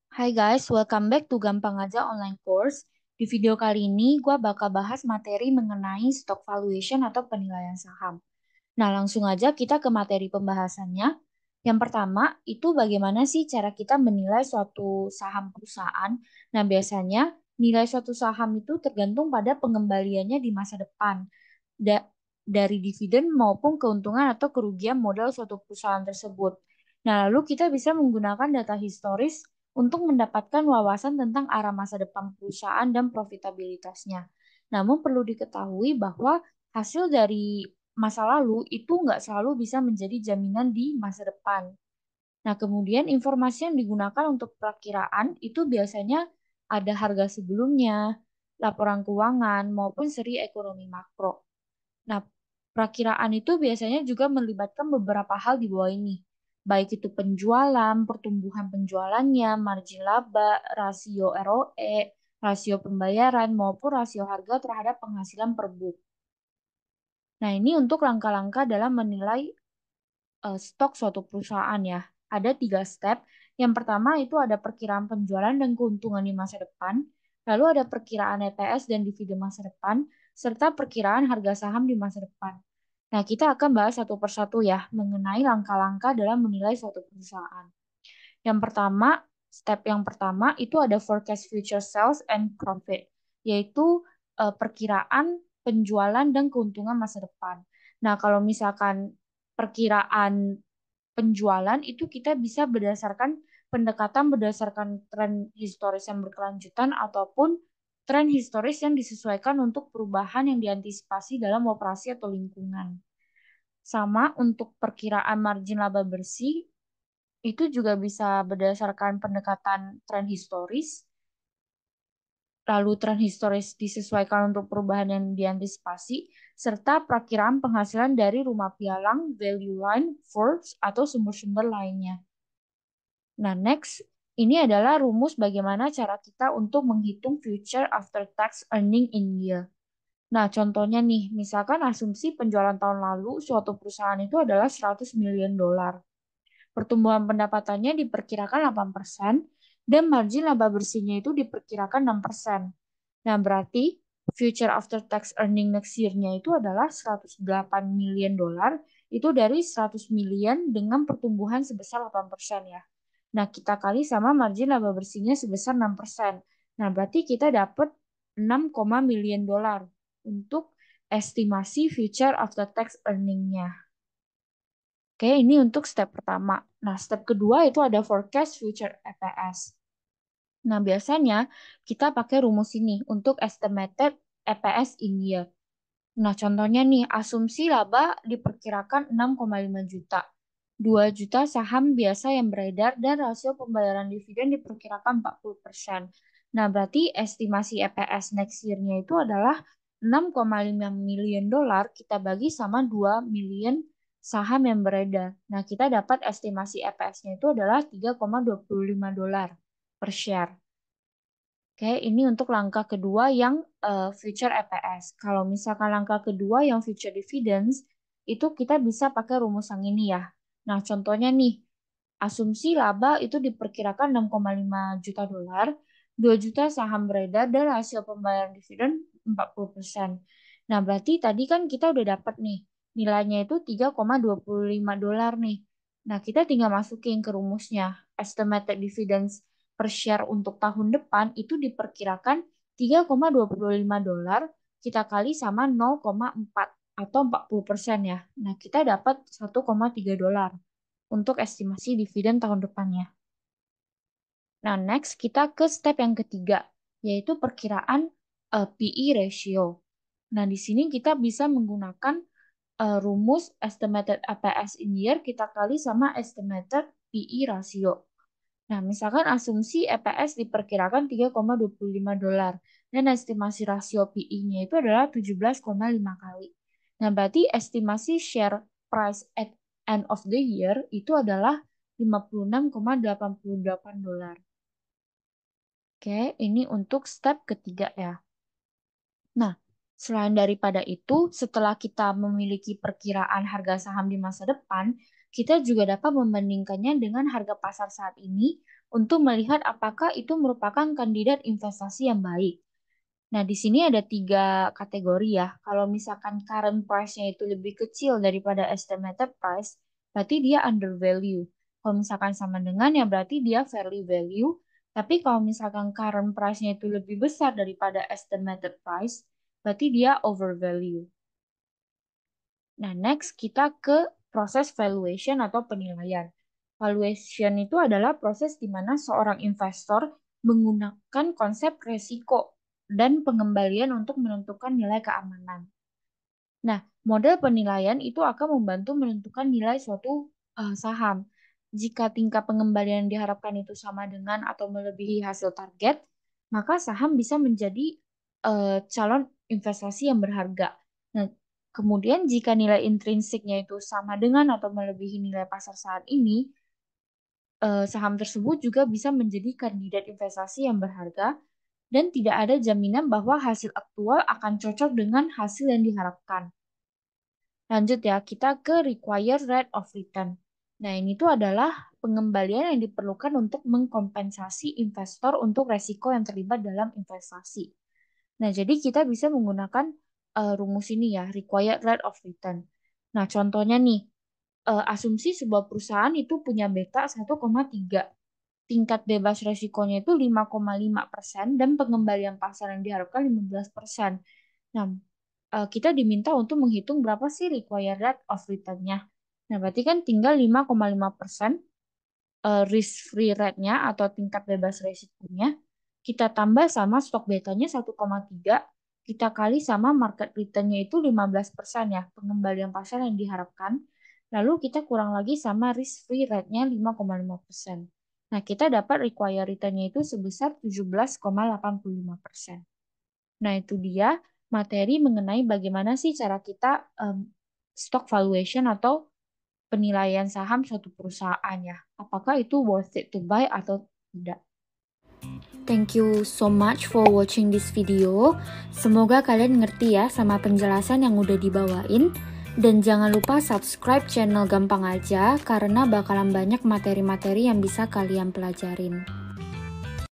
Hai guys, welcome back to Gampang Aja Online Course. Di video kali ini, gue bakal bahas materi mengenai stock valuation atau penilaian saham. Nah, langsung aja kita ke materi pembahasannya. Yang pertama, itu bagaimana sih cara kita menilai suatu saham perusahaan? Nah, biasanya nilai suatu saham itu tergantung pada pengembaliannya di masa depan. Da- dari dividen maupun keuntungan atau kerugian modal suatu perusahaan tersebut. Nah, lalu kita bisa menggunakan data historis untuk mendapatkan wawasan tentang arah masa depan perusahaan dan profitabilitasnya. Namun perlu diketahui bahwa hasil dari masa lalu itu nggak selalu bisa menjadi jaminan di masa depan. Nah, kemudian informasi yang digunakan untuk perakiraan itu biasanya ada harga sebelumnya, laporan keuangan, maupun seri ekonomi makro. Nah, perakiraan itu biasanya juga melibatkan beberapa hal di bawah ini, baik itu penjualan, pertumbuhan penjualannya, margin laba, rasio ROE, rasio pembayaran, maupun rasio harga terhadap penghasilan per book. Nah, ini untuk langkah-langkah dalam menilai stok suatu perusahaan ya. Ada 3 step. Yang pertama itu ada perkiraan penjualan dan keuntungan di masa depan. Lalu ada perkiraan EPS dan dividen masa depan, serta perkiraan harga saham di masa depan. Nah, kita akan bahas satu persatu ya, mengenai langkah-langkah dalam menilai suatu perusahaan. Yang pertama, step yang pertama itu ada forecast future sales and profit, yaitu perkiraan penjualan dan keuntungan masa depan. Nah, kalau misalkan perkiraan penjualan itu kita bisa berdasarkan pendekatan berdasarkan tren historis yang berkelanjutan ataupun tren historis yang disesuaikan untuk perubahan yang diantisipasi dalam operasi atau lingkungan. Sama untuk perkiraan margin laba bersih, itu juga bisa berdasarkan pendekatan tren historis, lalu tren historis disesuaikan untuk perubahan yang diantisipasi, serta perakiraan penghasilan dari rumah pialang, value line, Forbes, atau sumber-sumber lainnya. Nah, next, ini adalah rumus bagaimana cara kita untuk menghitung future after tax earning in year. Nah, contohnya nih, misalkan asumsi penjualan tahun lalu suatu perusahaan itu adalah 100 million dollar. Pertumbuhan pendapatannya diperkirakan 8% dan margin laba bersihnya itu diperkirakan 6%. Nah, berarti future after tax earning next year-nya itu adalah 108 million dollar, itu dari 100 million dengan pertumbuhan sebesar 8% ya. Nah, kita kali sama margin laba bersihnya sebesar 6%. Nah, berarti kita dapat 6, million dollar untuk estimasi future after tax earning-nya. Oke, ini untuk step pertama. Nah, step kedua itu ada forecast future EPS. Nah, biasanya kita pakai rumus ini untuk estimated EPS in year. Nah, contohnya nih, asumsi laba diperkirakan 6,5 juta. 2 juta saham biasa yang beredar dan rasio pembayaran dividen diperkirakan 40%. Nah, berarti estimasi EPS next year-nya itu adalah 6,5 million dollar kita bagi sama 2 million saham yang beredar. Nah, kita dapat estimasi EPS-nya itu adalah 3,25 dolar per share. Oke, ini untuk langkah kedua yang future EPS. Kalau misalkan langkah kedua yang future dividends, itu kita bisa pakai rumus yang ini ya. Nah, contohnya nih, asumsi laba itu diperkirakan 6,5 juta dolar, 2 juta saham beredar, dan hasil pembayaran dividen 40%. Nah, berarti tadi kan kita udah dapat nih, nilainya itu 3,25 dolar nih. Nah, kita tinggal masukin ke rumusnya. Estimated dividends per share untuk tahun depan itu diperkirakan 3,25 dolar kita kali sama 0,4 atau 40% ya. Nah, kita dapat 1,3 dolar untuk estimasi dividen tahun depannya. Nah, next kita ke step yang ketiga, yaitu perkiraan PE ratio. Nah, di sini kita bisa menggunakan rumus estimated EPS in year kita kali sama estimated PE ratio. Nah, misalkan asumsi EPS diperkirakan 3,25 dolar dan estimasi rasio PI-nya itu adalah 17,5 kali. Nah, berarti estimasi share price at end of the year itu adalah 56,88 dolar. Oke, ini untuk step ketiga ya. Nah, selain daripada itu, setelah kita memiliki perkiraan harga saham di masa depan, kita juga dapat membandingkannya dengan harga pasar saat ini untuk melihat apakah itu merupakan kandidat investasi yang baik. Nah, di sini ada 3 kategori ya. Kalau misalkan current price-nya itu lebih kecil daripada estimated price, berarti dia undervalue. Kalau misalkan sama dengan ya berarti dia fairly value. Tapi kalau misalkan current price-nya itu lebih besar daripada estimated price, berarti dia overvalue. Nah, next kita ke proses valuation atau penilaian. Valuation itu adalah proses di mana seorang investor menggunakan konsep resiko dan pengembalian untuk menentukan nilai keamanan. Nah, model penilaian itu akan membantu menentukan nilai suatu saham. Jika tingkat pengembalian yang diharapkan itu sama dengan atau melebihi hasil target, maka saham bisa menjadi calon investasi yang berharga. Nah, kemudian jika nilai intrinsiknya itu sama dengan atau melebihi nilai pasar saat ini, saham tersebut juga bisa menjadi kandidat investasi yang berharga dan tidak ada jaminan bahwa hasil aktual akan cocok dengan hasil yang diharapkan. Lanjut ya, kita ke required rate of return. Nah, ini tuh adalah pengembalian yang diperlukan untuk mengkompensasi investor untuk resiko yang terlibat dalam investasi. Nah, jadi kita bisa menggunakan rumus ini ya, required rate of return. Nah, contohnya nih, asumsi sebuah perusahaan itu punya beta 1,3. Tingkat bebas resikonya itu 5,5% dan pengembalian pasar yang diharapkan 15%. Nah, kita diminta untuk menghitung berapa sih required rate of return-nya. Nah, berarti kan tinggal 5,5% risk-free rate-nya atau tingkat bebas resikonya, kita tambah sama stok betanya 1,3, kita kali sama market return-nya itu 15% ya, pengembalian pasar yang diharapkan. Lalu kita kurang lagi sama risk-free rate-nya 5,5%. Nah, kita dapat required return-nya itu sebesar 17,85%. Nah, itu dia materi mengenai bagaimana sih cara kita stock valuation atau penilaian saham suatu perusahaan ya. Apakah itu worth it to buy atau tidak. Thank you so much for watching this video. Semoga kalian ngerti ya sama penjelasan yang udah dibawain. Dan jangan lupa subscribe channel Gampang Aja karena bakalan banyak materi-materi yang bisa kalian pelajarin.